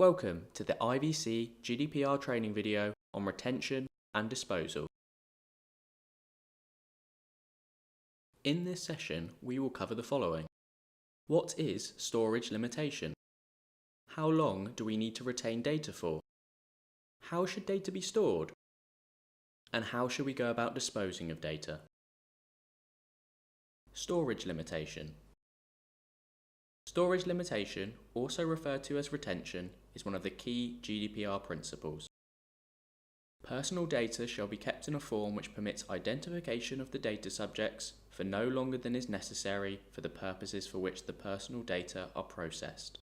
Welcome to the IVC GDPR training video on retention and disposal. In this session, we will cover the following. What is storage limitation? How long do we need to retain data for? How should data be stored? And how should we go about disposing of data? Storage limitation. Storage limitation, also referred to as retention, is one of the key GDPR principles. Personal data shall be kept in a form which permits identification of the data subjects for no longer than is necessary for the purposes for which the personal data are processed.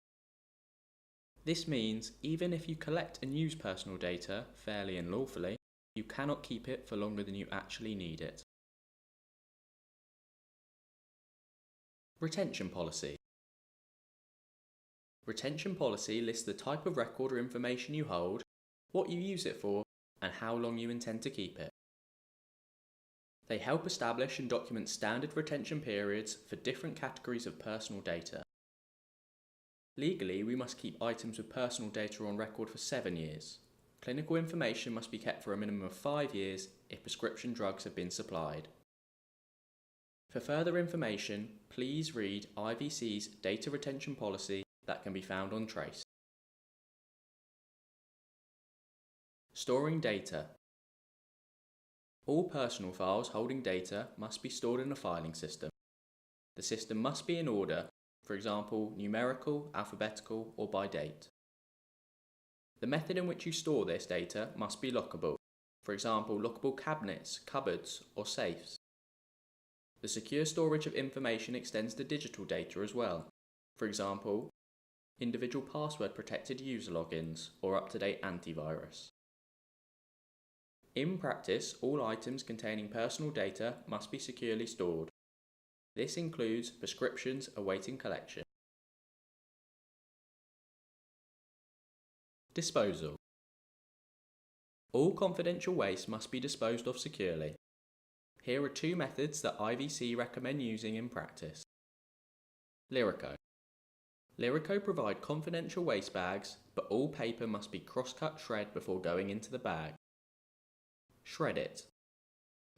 This means even if you collect and use personal data fairly and lawfully, you cannot keep it for longer than you actually need it. Retention policy. Retention policy lists the type of record or information you hold, what you use it for, and how long you intend to keep it. They help establish and document standard retention periods for different categories of personal data. Legally, we must keep items with personal data on record for 7 years. Clinical information must be kept for a minimum of 5 years if prescription drugs have been supplied. For further information, please read IVC's data retention policy that can be found on Trace. Storing data. All personal files holding data must be stored in a filing system. The system must be in order, for example, numerical, alphabetical, or by date. The method in which you store this data must be lockable, for example, lockable cabinets, cupboards, or safes. The secure storage of information extends to digital data as well, for example, individual password protected user logins or up-to-date antivirus. In practice, all items containing personal data must be securely stored. This includes prescriptions awaiting collection. Disposal. All confidential waste must be disposed of securely. Here are 2 methods that IVC recommend using in practice. Lyrico. Lyrico provide confidential waste bags, but all paper must be cross-cut shred before going into the bag. Shred-it.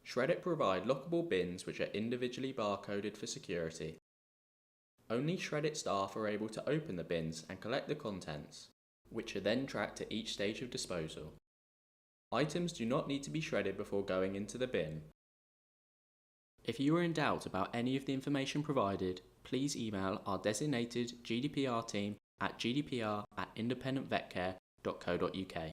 Shred-it provide lockable bins which are individually barcoded for security. Only Shred-it staff are able to open the bins and collect the contents, which are then tracked at each stage of disposal. Items do not need to be shredded before going into the bin. If you are in doubt about any of the information provided, please email our designated GDPR team at gdpr@independentvetcare.co.uk.